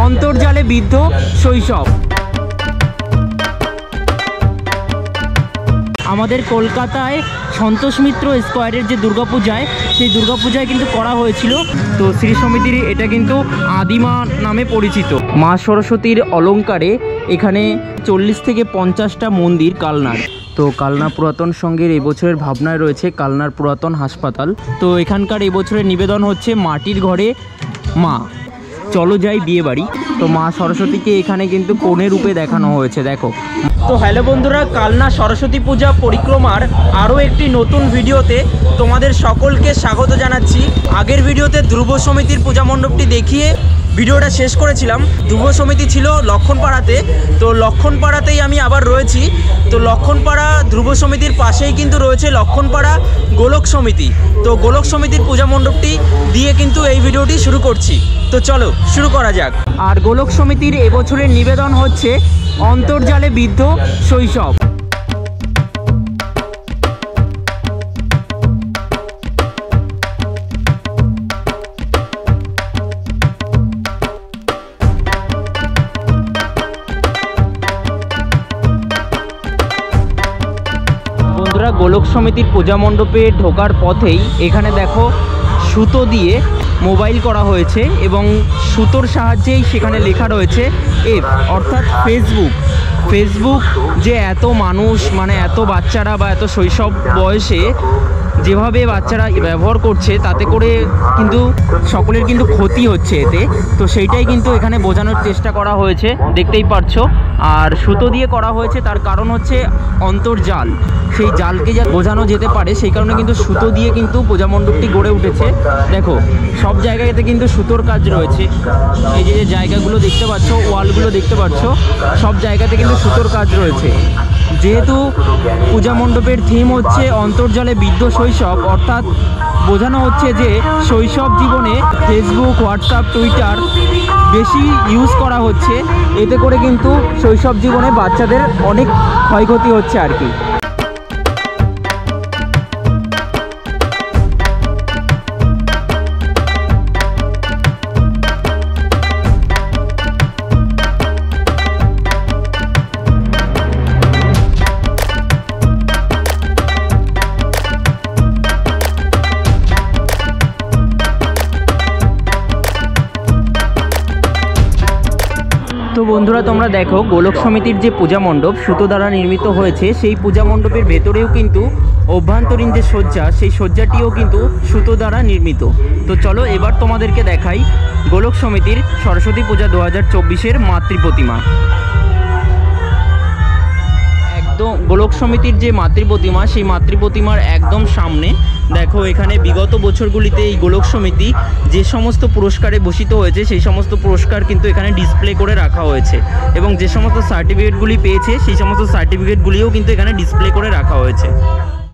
অন্তর্জালে বিদ্ধ শৈশব। আমাদের কলকাতায় সন্তোষ মিত্র স্কোয়ারের যে দুর্গাপূজায়, সেই দুর্গাপূজায় কিন্তু করা হয়েছিল। তো শ্রী সমিতির এটা কিন্তু আদিমা নামে পরিচিত। মা সরস্বতীর অলঙ্কারে এখানে 40 থেকে 50টা মন্দির কালনার। তো কালনা পুরাতন সংঘের এবছরের ভাবনায় রয়েছে কালনার পুরাতন হাসপাতাল। তো এখানকার এবছরের নিবেদন হচ্ছে মাটির ঘরে মা, চলো যাই বিয়ে বাড়ি। তো মা সরস্বতীকে এখানে কিন্তু কনে রূপে দেখানো হয়েছে, দেখো। তো হ্যালো বন্ধুরা, কালনা সরস্বতী পূজা পরিক্রমার আরও একটি নতুন ভিডিওতে তোমাদের সকলকে স্বাগত জানাচ্ছি। আগের ভিডিওতে ধ্রুব সমিতির পূজা মণ্ডপটি দেখিয়ে ভিডিওটা শেষ করেছিলাম। ধ্রুব সমিতি ছিল লক্ষণপাড়াতে, তো লক্ষণপাড়াতেই আমি আবার রয়েছি। তো লক্ষণপাড়া ধ্রুব সমিতির পাশেই কিন্তু রয়েছে লক্ষণপাড়া গোলক সমিতি। তো গোলক সমিতির পূজা মণ্ডপটি দিয়ে কিন্তু এই ভিডিওটি শুরু করছি। তো চলো শুরু করা যাক। আর গোলক সমিতির এবছরের নিবেদন হচ্ছে অন্তর্জালে বিদ্ধ শৈশব। বন্ধুরা, গোলক সমিতির পূজা মণ্ডপে ঢোকার পথেই এখানে দেখো সুতো দিয়ে মোবাইল করা হয়েছে এবং সুতোর সাহায্যেই সেখানে লেখা রয়েছে এফ, অর্থাৎ ফেসবুক যে এত মানুষ, মানে এত বাচ্চারা বা এত শৈশব বয়সে যেভাবে বাচ্চারা ব্যবহার করছে, তাতে করে কিন্তু সকলের কিন্তু ক্ষতি হচ্ছে এতে। তো সেইটাই কিন্তু এখানে বোঝানোর চেষ্টা করা হয়েছে, দেখতেই পারছো। আর সুতো দিয়ে করা হয়েছে, তার কারণ হচ্ছে অন্তর্জাল, সেই জালকে যা বোঝানো যেতে পারে, সেই কারণে কিন্তু সুতো দিয়ে কিন্তু পূজা মণ্ডপটি গড়ে উঠেছে। দেখো সব জায়গাতে কিন্তু সুতোর কাজ রয়েছে। এই যে জায়গাগুলো দেখতে পাচ্ছ, ওয়ালগুলো দেখতে পাচ্ছ, সব জায়গাতে কিন্তু সুতোর কাজ রয়েছে। যেহেতু পূজা মণ্ডপের থিম হচ্ছে অন্তর্জালে বিদ্ধ শৈশব, অর্থাৎ বোঝানো হচ্ছে যে শৈশব জীবনে ফেসবুক, হোয়াটসঅ্যাপ, টুইটার বেশি ইউজ করা হচ্ছে, এতে করে কিন্তু শৈশব জীবনে বাচ্চাদের অনেক ক্ষয়ক্ষতি হচ্ছে আর কি। তো বন্ধুরা, তোমরা দেখো গোলক সমিতির যে পূজা মণ্ডপ সুতো দ্বারা নির্মিত হয়েছে, সেই পূজা মণ্ডপের ভেতরেও কিন্তু অভ্যন্তরীণ যে সজ্জা, সেই সজ্জাটিও কিন্তু সুতো দ্বারা নির্মিত। তো চলো এবার তোমাদেরকে দেখাই গোলক সমিতির সরস্বতী পূজা 2024-এর মাতৃ প্রতিমা। একদম গোলক সমিতির যে মাতৃ প্রতিমা, সেই মাতৃ প্রতিমার একদম সামনে দেখো, এখানে বিগত বছরগুলিতে এই গোলক সমিতি যে সমস্ত পুরস্কারে ভূষিত হয়েছে, সেই সমস্ত পুরস্কার কিন্তু এখানে ডিসপ্লে করে রাখা হয়েছে এবং যে সমস্ত সার্টিফিকেটগুলি পেয়েছে, সেই সমস্ত সার্টিফিকেটগুলিও কিন্তু এখানে ডিসপ্লে করে রাখা হয়েছে।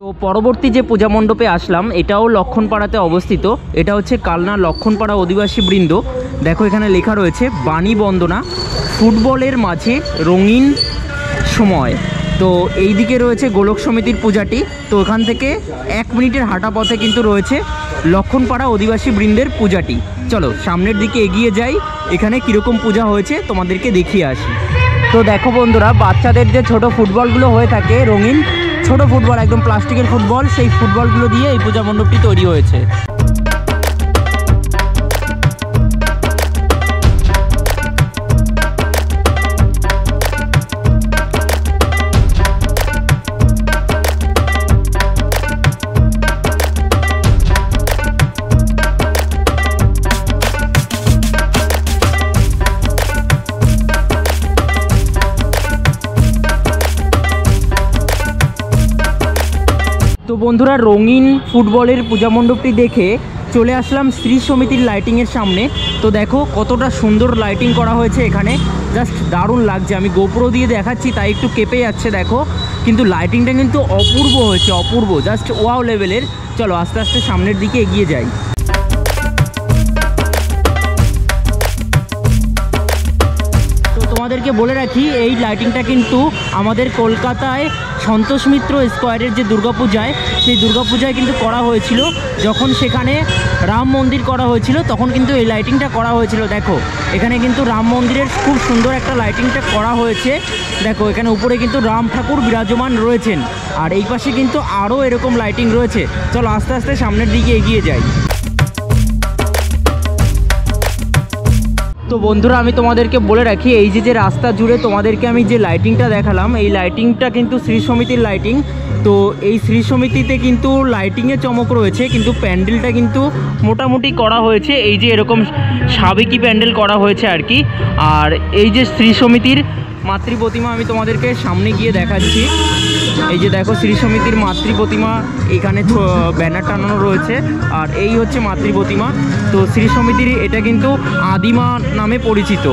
তো পরবর্তী যে পূজা মণ্ডপে আসলাম, এটাও লক্ষণপাড়াতে অবস্থিত। এটা হচ্ছে কালনা লক্ষণপাড়া অধিবাসী বৃন্দ। দেখো এখানে লেখা রয়েছে বাণী বন্দনা, ফুটবলের মাঝে রঙিন সময়। তো এই দিকে রয়েছে গোলক সমিতির পূজাটি। তো এখান থেকে 1 মিনিটের হাঁটা পথে কিন্তু রয়েছে লক্ষণপাড়া অধিবাসী বৃন্দের পূজাটি। চলো সামনের দিকে এগিয়ে যাই, এখানে কীরকম পূজা হয়েছে তোমাদেরকে দেখিয়ে আসি। তো দেখো বন্ধুরা, বাচ্চাদের যে ছোট ফুটবলগুলো হয়ে থাকে, রঙিন ছোট ফুটবল, একদম প্লাস্টিকের ফুটবল, সেই ফুটবলগুলো দিয়ে এই পূজা মণ্ডপটি তৈরি হয়েছে। তো বন্ধুরা, রঙিন ফুটবলের পূজা মণ্ডপটি দেখে চলে আসলাম শ্রী সমিতির লাইটিংয়ের সামনে। তো দেখো কতটা সুন্দর লাইটিং করা হয়েছে এখানে, জাস্ট দারুণ লাগছে। আমি গোপ্রো দিয়ে দেখাচ্ছি তাই একটু কেঁপে যাচ্ছে দেখো, কিন্তু লাইটিংটা কিন্তু অপূর্ব হয়েছে, অপূর্ব, জাস্ট ওয়াও লেভেলের। চলো আস্তে আস্তে সামনের দিকে এগিয়ে যাই। তো তোমাদেরকে বলে রাখি এই লাইটিংটা কিন্তু আমাদের কলকাতায় সন্তোষ মিত্র স্কোয়ারের যে দুর্গাপূজায়, সেই দুর্গাপূজায় কিন্তু করা হয়েছিল। যখন সেখানে রাম মন্দির করা হয়েছিল তখন কিন্তু এই লাইটিংটা করা হয়েছিল। দেখো এখানে কিন্তু রাম মন্দিরের খুব সুন্দর একটা লাইটিংটা করা হয়েছে। দেখো এখানে উপরে কিন্তু রাম ঠাকুর বিরাজমান রয়েছেন, আর এই পাশে কিন্তু আরও এরকম লাইটিং রয়েছে। চলো আস্তে আস্তে সামনের দিকে এগিয়ে যাই। তো বন্ধুরা, আমি তোমাদেরকে বলে রাখি এই যে রাস্তা জুড়ে তোমাদেরকে আমি যে লাইটিংটা দেখালাম, এই লাইটিংটা কিন্তু শ্রী সমিতির লাইটিং। তো এই শ্রী সমিতিতে কিন্তু লাইটিংয়ে চমক রয়েছে, কিন্তু প্যান্ডেলটা কিন্তু মোটামুটি করা হয়েছে এই যে এরকম সাবেকি প্যান্ডেল করা হয়েছে আর কি। আর এই যে শ্রী সমিতির মাতৃ প্রতিমা আমি তোমাদেরকে সামনে গিয়ে দেখাচ্ছি। এই যে দেখো শ্রী সমিতির মাতৃ প্রতিমা, এখানে ব্যানার টানানো রয়েছে, আর এই হচ্ছে মাতৃ প্রতিমা। তো শ্রী সমিতির এটা কিন্তু আদিমা নামে পরিচিত।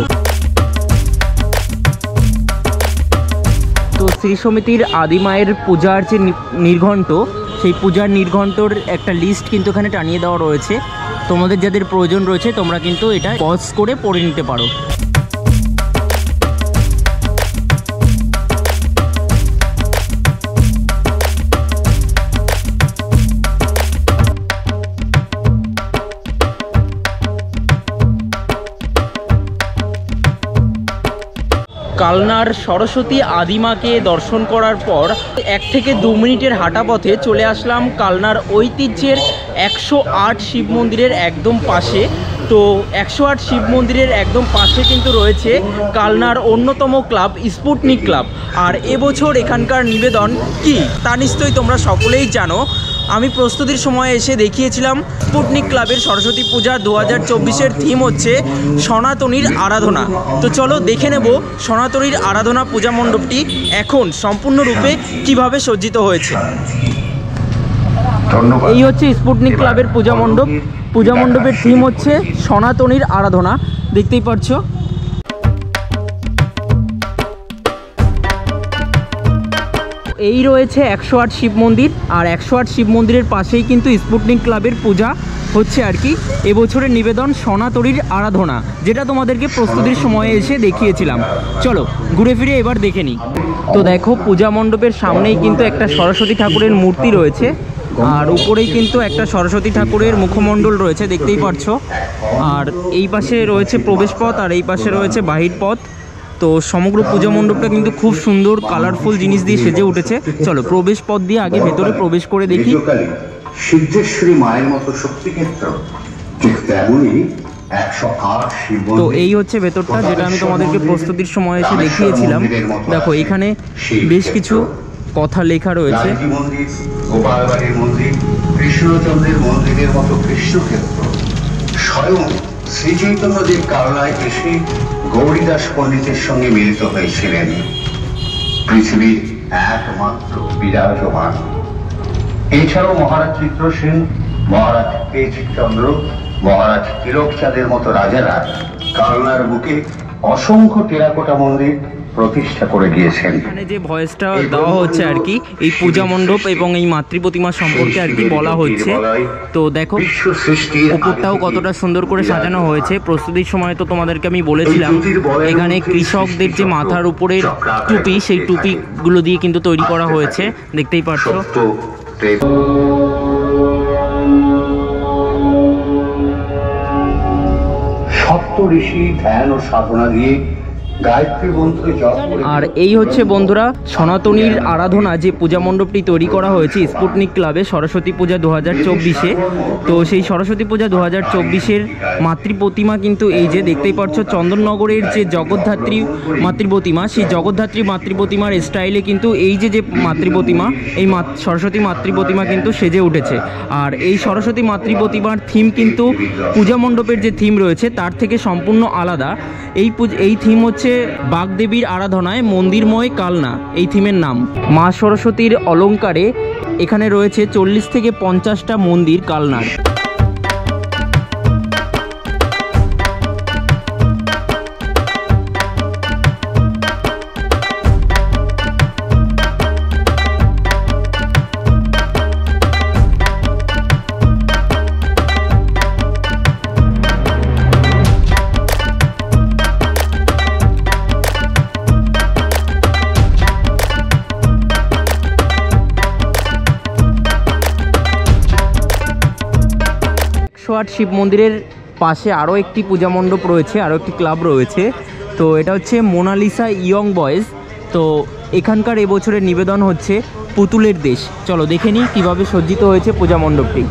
তো শ্রী সমিতির আদিমায়ের পূজার যে নির্ঘণ্ট, সেই পূজার নির্ঘণ্টর একটা লিস্ট কিন্তু এখানে টানিয়ে দেওয়া রয়েছে। তোমাদের যাদের প্রয়োজন রয়েছে তোমরা কিন্তু এটা পজ করে পড়ে নিতে পারো। কালনার সরস্বতী আদিমাকে দর্শন করার পর 1 থেকে 2 মিনিটের হাঁটা পথে চলে আসলাম কালনার ঐতিহ্যের 108 শিব মন্দিরের একদম পাশে। তো 108 শিব মন্দিরের একদম পাশে কিন্তু রয়েছে কালনার অন্যতম ক্লাব স্পুটনিক ক্লাব। আর এবছর এখানকার নিবেদন কি তা নিশ্চয়ই তোমরা সকলেই জানো। আমি প্রস্তুতির সময় এসে দেখিয়েছিলাম স্পুটনিক ক্লাবের সরস্বতী পূজা 2024-এর থিম হচ্ছে সনাতনীর আরাধনা। তো চলো দেখে নেব সনাতনীর আরাধনা পূজা মণ্ডপটি এখন সম্পূর্ণরূপে কিভাবে সজ্জিত হয়েছে। এই হচ্ছে স্পুটনিক ক্লাবের পূজা মণ্ডপ। পূজা মণ্ডপের থিম হচ্ছে সনাতনীর আরাধনা, দেখতেই পাচ্ছ। এই রয়েছে 108 শিব মন্দির, আর 108 শিব মন্দিরের পাশেই কিন্তু স্পুটনিক ক্লাবের পূজা হচ্ছে আর কি। এবছরের নিবেদন সনাতনীর আরাধনা, যেটা তোমাদেরকে প্রস্তুতির সময়ে এসে দেখিয়েছিলাম। চলো ঘুরে ফিরে এবার দেখে নিই। তো দেখো পূজা মণ্ডপের সামনেই কিন্তু একটা সরস্বতী ঠাকুরের মূর্তি রয়েছে, আর উপরেই কিন্তু একটা সরস্বতী ঠাকুরের মুখমণ্ডল রয়েছে, দেখতেই পাচ্ছ। আর এই পাশে রয়েছে প্রবেশ পথ, আর এই পাশে রয়েছে বাহির পথ। তো সমগ্র পূজা মণ্ডপটা কিন্তু খুব সুন্দর কালারফুল জিনিস দিয়ে সেজে উঠেছে। চলো প্রবেশ পথ দিয়ে আগে ভেতরে প্রবেশ করে দেখি। সিদ্ধেশ্বরী মায়ের মতো শক্তিক্ষেত্র, ঠিক তেমনই 108 শিব মন্দির। তো এই হচ্ছে ভেতরটা, যেটা আমি তোমাদেরকে প্রস্তুতির সময় এসে দেখিয়েছিলাম। দেখো এখানে বেশ কিছু কথা লেখা রয়েছে। গোপালবাড়ির মন্দির, কৃষ্ণচন্দ্রের মন্দিরের মতো কৃষ্ণক্ষেত্র। স্বয়ং শ্রী চৈতন্যদেব কালনায় এসে গৌরীদাস পণ্ডিতের সঙ্গে মিলিত হয়েছিলেন। পৃথিবীর একমাত্র বিরাজমান। এছাড়াও মহারাজ চিত্রসেন, মহারাজ তেজচন্দ্র, মহারাজ তিলকচাঁদের মতো রাজারা কালনার বুকে অসংখ্য টেরাকোটা মন্দির প্রতিষ্ঠা করে গিয়েছেন। এখানে যে ভয়েসটা দেওয়া হচ্ছে আর কি, এই পূজা মণ্ডপ এবং এই মাতৃ প্রতিমা সম্পর্কে আর কি বলা হচ্ছে। তো দেখো উপরটাও কতটা সুন্দর করে সাজানো হয়েছে। প্রস্তুতির সময় তো তোমাদেরকে আমি বলেছিলাম এখানে কৃষকদের যে মাথার উপরের টুপি, সেই টুপিগুলো দিয়ে কিন্তু তৈরি করা হয়েছে, দেখতেই পাচ্ছ। সপ্ত ঋষি ধ্যান ও সাধনা দিয়ে গায়ত্রী মন্ত্রে জপ করে। আর এই হচ্ছে বন্ধুরা সনাতনীর আরাধনা যে পূজা মণ্ডপটি তৈরি করা হয়েছে স্পুটনিক ক্লাবে সরস্বতী পূজা 2024-এ। তো সেই সরস্বতী পূজা 2024-এর মাতৃ প্রতিমা কিন্তু এই যে দেখতেই পাচ্ছ, চন্দননগরের যে জগদ্ধাত্রী মাতৃ প্রতিমা, সেই জগদ্ধাত্রী মাতৃ প্রতিমার স্টাইলে কিন্তু এই যে মাতৃ প্রতিমা, এই সরস্বতী মাতৃ প্রতিমা কিন্তু সেজে উঠেছে। আর এই সরস্বতী মাতৃ প্রতিমার থিম কিন্তু পূজা মণ্ডপের যে থিম রয়েছে তার থেকে সম্পূর্ণ আলাদা। এই থিম হচ্ছে বাগদেবীর আরাধনায় মন্দিরময় কালনা, এই থিমের নাম। মা সরস্বতীর অলঙ্কারে এখানে রয়েছে 40 থেকে 50টা মন্দির কালনার। রামপুরহাট শিব মন্দিরের পাশে আরও একটি পূজা মণ্ডপ রয়েছে, আরও একটি ক্লাব রয়েছে। তো এটা হচ্ছে মোনালিসা ইয়ং বয়েজ। তো এখানকার এবছরের নিবেদন হচ্ছে পুতুলের দেশ। চলো দেখে নিই কীভাবে সজ্জিত হয়েছে পূজা মণ্ডপটি।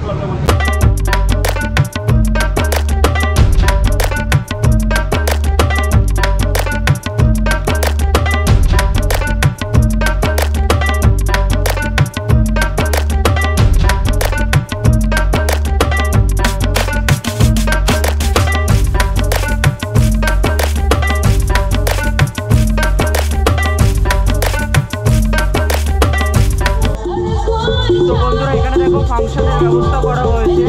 তো বন্ধুরা এখানে দেখো ফাংশনের ব্যবস্থা করা হয়েছে।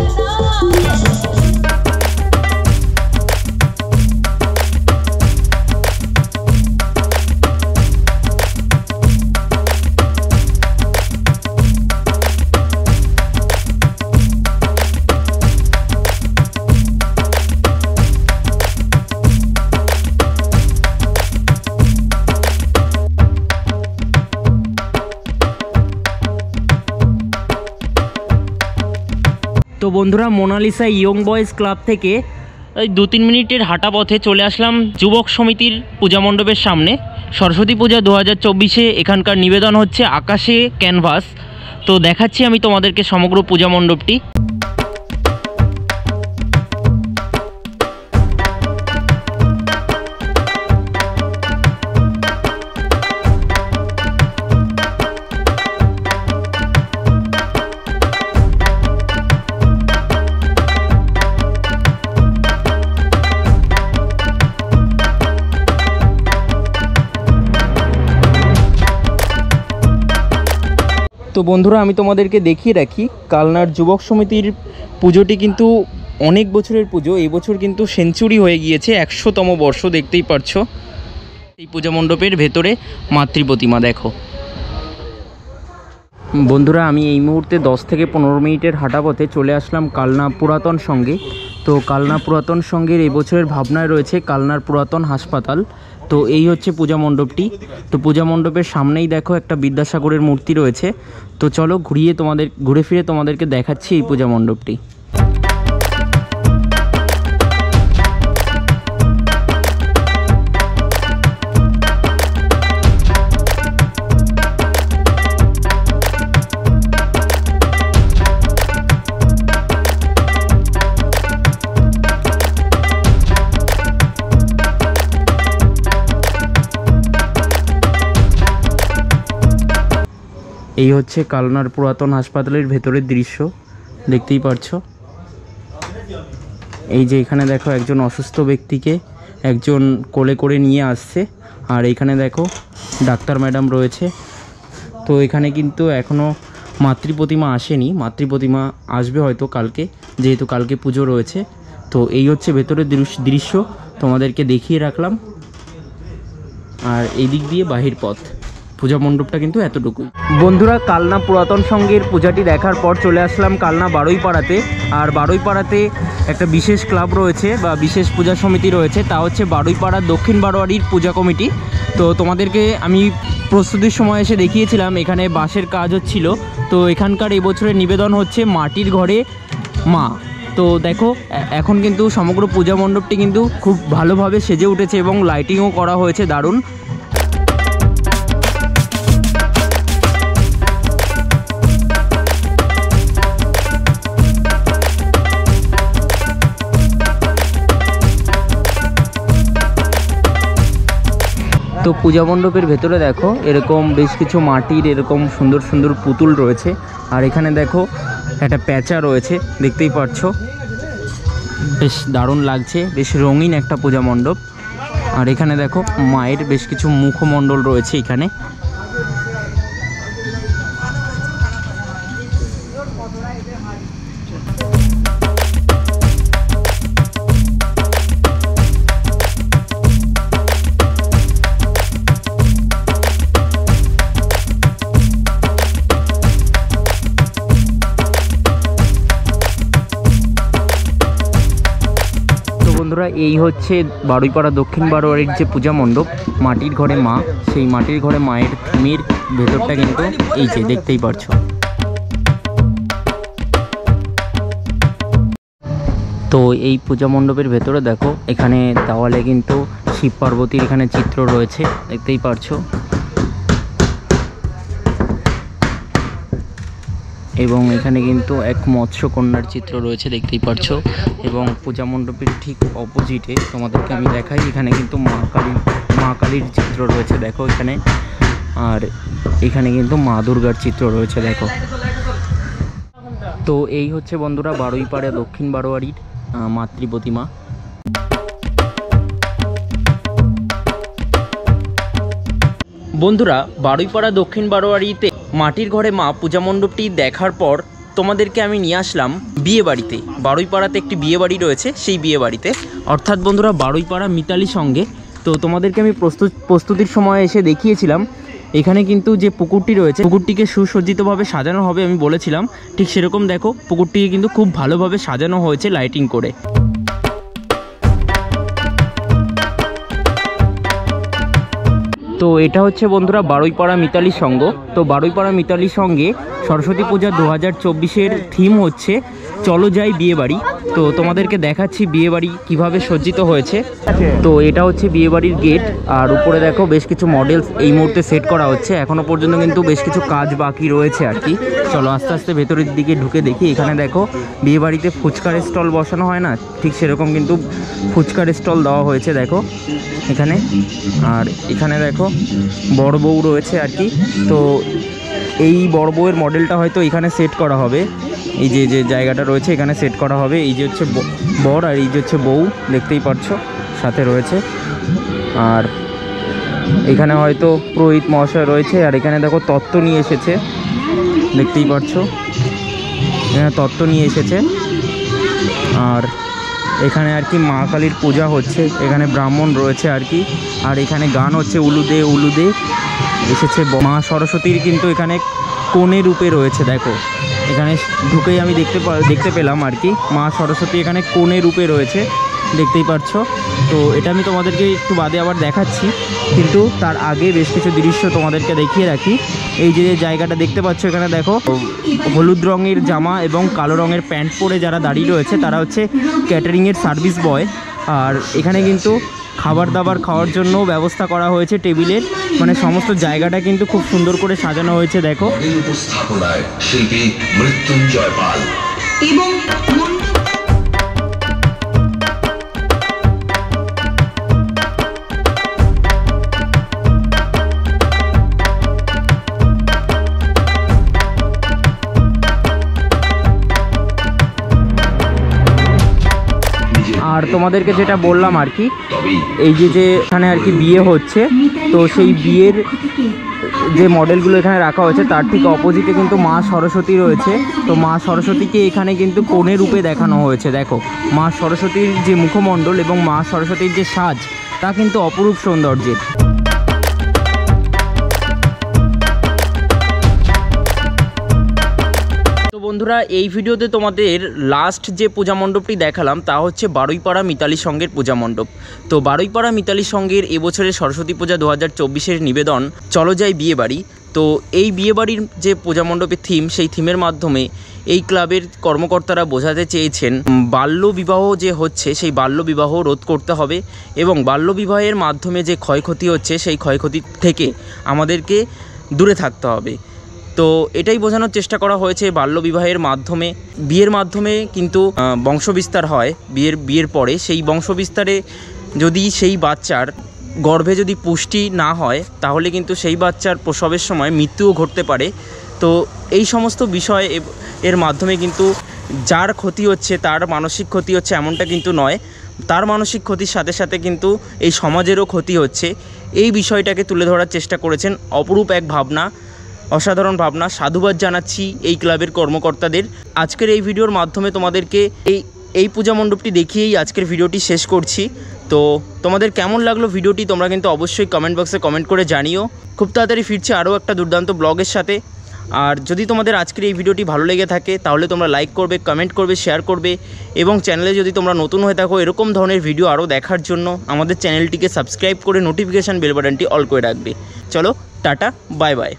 তো বন্ধুরা মোনালিসা ইয়ং বয়েজ ক্লাব থেকে এই 2-3 মিনিটের হাঁটা পথে চলে আসলাম যুবক সমিতির পূজা মণ্ডপের সামনে। সরস্বতী পূজা 2024-এ এখানকার নিবেদন হচ্ছে আকাশে ক্যানভাস। তো দেখাচ্ছি আমি তোমাদেরকে সমগ্র পূজা মণ্ডপটি। তো বন্ধুরা আমি তোমাদেরকে দেখিয়ে রাখি, কালনার যুবক সমিতির পুজোটি কিন্তু অনেক বছরের পুজো। এই বছর কিন্তু সেঞ্চুরি হয়ে গিয়েছে, 100তম বর্ষ। দেখতেই পারছো এই পূজা মণ্ডপের ভেতরে মাতৃ প্রতিমা দেখো। বন্ধুরা আমি এই মুহূর্তে 10 থেকে 15 মিনিটের হাঁটা পথে চলে আসলাম কালনা পুরাতন সংঘে। তো কালনা পুরাতন সংঘের এবছরের ভাবনায় রয়েছে কালনার পুরাতন হাসপাতাল। তো এই হচ্ছে পূজা মণ্ডপটি। তো পূজা মণ্ডপের সামনেই দেখো একটা বিদ্যাসাগরের মূর্তি রয়েছে। তো চলো ঘুরে ফিরে তোমাদেরকে দেখাচ্ছি এই পূজা মণ্ডপটি। এই হচ্ছে কালনার পুরাতন হাসপাতালের ভেতরের দৃশ্য, দেখতেই পারছো। এই যে এখানে দেখো একজন অসুস্থ ব্যক্তিকে একজন কোলে করে নিয়ে আসছে, আর এখানে দেখো ডাক্তার ম্যাডাম রয়েছে। তো এখানে কিন্তু এখনও মাতৃ প্রতিমা আসেনি, মাতৃ প্রতিমা আসবে হয়তো কালকে, যেহেতু কালকে পুজো রয়েছে। তো এই হচ্ছে ভেতরের দৃশ্য, তোমাদেরকে দেখিয়ে রাখলাম। আর এই দিক দিয়ে বাহির পথ। পূজা মণ্ডপটা কিন্তু এতটুকুই। বন্ধুরা কালনা পুরাতন সংঘের পূজাটি দেখার পর চলে আসলাম কালনা বারুইপাড়াতে। আর বারুইপাড়াতে একটা বিশেষ ক্লাব রয়েছে বা বিশেষ পূজা সমিতি রয়েছে, তা হচ্ছে বারুইপাড়া দক্ষিণ বারোয়ারির পূজা কমিটি। তো তোমাদেরকে আমি প্রস্তুতির সময় এসে দেখিয়েছিলাম এখানে বাঁশের কাজ হচ্ছিল। তো এখানকার এবছরের নিবেদন হচ্ছে মাটির ঘরে মা। তো দেখো এখন কিন্তু সমগ্র পূজা মণ্ডপটি কিন্তু খুব ভালোভাবে সেজে উঠেছে এবং লাইটিংও করা হয়েছে দারুণ। তো পূজা মণ্ডপের ভেতরে দেখো এরকম বেশ কিছু মাটির এরকম সুন্দর সুন্দর পুতুল রয়েছে। আর এখানে দেখো একটা প্যাঁচা রয়েছে, দেখতেই পাচ্ছ, বেশ দারুণ লাগছে, বেশ রঙিন একটা পূজা মণ্ডপ। আর এখানে দেখো মায়ের বেশ কিছু মুখমণ্ডল রয়েছে এখানে। বন্ধুরা এই হচ্ছে বারুইপাড়া দক্ষিণ বারোয়ারির যে পূজা মণ্ডপ মাটির ঘরে মা, সেই মাটির ঘরে মায়ের থিমের ভেতরটা কিন্তু এই যে দেখতেই পারছো। তো এই পূজা মণ্ডপের ভেতরে দেখো, এখানে দেওয়ালে কিন্তু শিব পার্বতীর এখানে চিত্র রয়েছে, দেখতেই পারছো। এবং এখানে কিন্তু এক মৎস্যকন্যার চিত্র রয়েছে, দেখতেই পারছো। এবং পূজা মণ্ডপের ঠিক অপোজিটে তোমাদেরকে আমি দেখাই, এখানে কিন্তু মা কালীর চিত্র রয়েছে দেখো এখানে। আর এখানে কিন্তু মা দুর্গার চিত্র রয়েছে দেখো। তো এই হচ্ছে বন্ধুরা বারুইপাড়া দক্ষিণ বারোয়ারির মাতৃ প্রতিমা। বন্ধুরা, বারুইপাড়া দক্ষিণ বারোয়ারিতে মাটির ঘরে মা পূজা মণ্ডপটি দেখার পর তোমাদেরকে আমি নিয়ে আসলাম বিয়ে বাড়িতে। বারুইপাড়াতে একটি বিয়ে বাড়ি রয়েছে, সেই বিয়ে বাড়িতে, অর্থাৎ বন্ধুরা বারুইপাড়া মিতালি সঙ্গে। তো তোমাদেরকে আমি প্রস্তুতির সময় এসে দেখিয়েছিলাম এখানে কিন্তু যে পুকুরটি রয়েছে, পুকুরটিকে সুসজ্জিতভাবে সাজানো হবে আমি বলেছিলাম, ঠিক সেরকম দেখো পুকুরটিকে কিন্তু খুব ভালোভাবে সাজানো হয়েছে লাইটিং করে। তো এটা হচ্ছে বন্ধুরা বারুইপাড়া মিতালি সংঘ। তো বারুইপাড়া মিতালি সঙ্গে সরস্বতী পূজা 2024-এর থিম হচ্ছে চলো যাই বিয়ে বাড়ি। তো তোমাদেরকে দেখাচ্ছি বিয়ে বাড়ি কীভাবে সজ্জিত হয়েছে। তো এটা হচ্ছে বিয়ে বাড়ির গেট, আর উপরে দেখো বেশ কিছু মডেলস এই মুহূর্তে সেট করা হচ্ছে। এখনও পর্যন্ত কিন্তু বেশ কিছু কাজ বাকি রয়েছে আর কি। চলো আস্তে আস্তে ভেতরের দিকে ঢুকে দেখি। এখানে দেখো বিয়ে বাড়িতে ফুচকার স্টল বসানো হয় না, ঠিক সেরকম কিন্তু ফুচকার স্টল দেওয়া হয়েছে দেখো এখানে। আর এখানে দেখো বড় বউ রয়েছে আর কি। তো এই বড় বউয়ের মডেলটা হয়তো এখানে সেট করা হবে, এই যে যে জায়গাটা রয়েছে এখানে সেট করা হবে। এই যে হচ্ছে বর আর এই যে হচ্ছে বউ, দেখতেই পাচ্ছ সাথে রয়েছে। আর এখানে হয়তো পুরোহিত মহাশয় রয়েছে। আর এখানে দেখো তত্ত্ব নিয়ে এসেছে, দেখতেই পাচ্ছ এখানে তত্ত্ব নিয়ে এসেছে। আর এখানে আর কি মা কালীর পূজা হচ্ছে, এখানে ব্রাহ্মণ রয়েছে আর কি। আর এখানে গান হচ্ছে উলুদে উলুদে এসেছে। মা সরস্বতীর কিন্তু এখানে কোণে রূপে রয়েছে দেখো, এখানে ঢুকেই আমি দেখতে পেলাম আর কি মা সরস্বতী এখানে কোণে রূপে রয়েছে, দেখতেই পাচ্ছ। তো এটা আমি তোমাদেরকে একটু বাদে আবার দেখাচ্ছি, কিন্তু তার আগে বেশ কিছু দৃশ্য তোমাদেরকে দেখিয়ে রাখি। এই যে জায়গাটা দেখতে পাচ্ছ, এখানে দেখো হলুদ রঙের জামা এবং কালো রঙের প্যান্ট পরে যারা দাঁড়িয়ে রয়েছে তারা হচ্ছে ক্যাটারিংয়ের সার্ভিস বয়। আর এখানে কিন্তু খাবার দাবার খাওয়ার জন্য ব্যবস্থা করা হয়েছে টেবিলের, মানে সমস্ত জায়গাটা কিন্তু খুব সুন্দর করে সাজানো হয়েছে দেখো। উপস্থাপনায় শিল্পী মৃত্যুঞ্জয় পাল এবং আর তোমাদেরকে যেটা বললাম আর কি, এই যে এখানে আর কি বিয়ে হচ্ছে, তো সেই বিয়ের যে মডেলগুলো এখানে রাখা হয়েছে তার ঠিক অপোজিটে কিন্তু মা সরস্বতী রয়েছে। তো মা সরস্বতীকে এখানে কিন্তু কোণে রূপে দেখানো হয়েছে দেখো। মা সরস্বতীর যে মুখমণ্ডল এবং মা সরস্বতীর যে সাজ তা কিন্তু অপরূপ সৌন্দর্যের। তো বন্ধুরা, এই ভিডিওতে তোমাদের লাস্ট যে পূজা মণ্ডপটি দেখালাম তা হচ্ছে বারুইপাড়া মিতালি সংঘের পূজা মণ্ডপ। তো বারুইপাড়া মিতালি সংঘের এবছরের সরস্বতী পূজা 2024-এর নিবেদন চলো যাই বিয়ে বাড়ি। তো এই বিয়ে বাড়ির যে পূজা মণ্ডপের থিম, সেই থিমের মাধ্যমে এই ক্লাবের কর্মকর্তারা বোঝাতে চেয়েছেন বাল্য বিবাহ যে হচ্ছে সেই বাল্য বিবাহ রোধ করতে হবে এবং বাল্য বিবাহের মাধ্যমে যে ক্ষয়ক্ষতি হচ্ছে সেই ক্ষয়ক্ষতি থেকে আমাদেরকে দূরে থাকতে হবে। তো এটাই বোঝানোর চেষ্টা করা হয়েছে বাল্যবিবাহের মাধ্যমে। বিয়ের মাধ্যমে কিন্তু বংশবিস্তার হয়, বিয়ের পরে সেই বংশবিস্তারে যদি সেই বাচ্চার গর্ভে যদি পুষ্টি না হয় তাহলে কিন্তু সেই বাচ্চার প্রসবের সময় মৃত্যুও ঘটতে পারে। তো এই সমস্ত বিষয় এর মাধ্যমে কিন্তু যার ক্ষতি হচ্ছে তার মানসিক ক্ষতি হচ্ছে এমনটা কিন্তু নয়, তার মানসিক ক্ষতির সাথে সাথে কিন্তু এই সমাজেরও ক্ষতি হচ্ছে। এই বিষয়টাকে তুলে ধরার চেষ্টা করেছেন, অপরূপ এক ভাবনা, অসাধারণ ভাবনা। সাধুবাদ জানাচ্ছি এই ক্লাবের কর্মকর্তাদের। আজকের এই ভিডিওর মাধ্যমে তোমাদেরকে এই পূজা মণ্ডপটি দেখিয়েই আজকের ভিডিওটি শেষ করছি। তো তোমাদের কেমন লাগলো ভিডিওটি তোমরা কিন্তু অবশ্যই কমেন্ট বক্সে কমেন্ট করে জানিও। খুব তাড়াতাড়ি ফিরছে আরও একটা দুর্দান্ত ব্লগের সাথে। আর যদি তোমাদের আজকের এই ভিডিওটি ভালো লেগে থাকে তাহলে তোমরা লাইক করবে, কমেন্ট করবে, শেয়ার করবে এবং চ্যানেলে যদি তোমরা নতুন হয়ে থাকো এরকম ধরনের ভিডিও আরও দেখার জন্য আমাদের চ্যানেলটিকে সাবস্ক্রাইব করে নোটিফিকেশান বেল বাটনটি অল করে রাখবে। চলো টাটা, বাই বাই।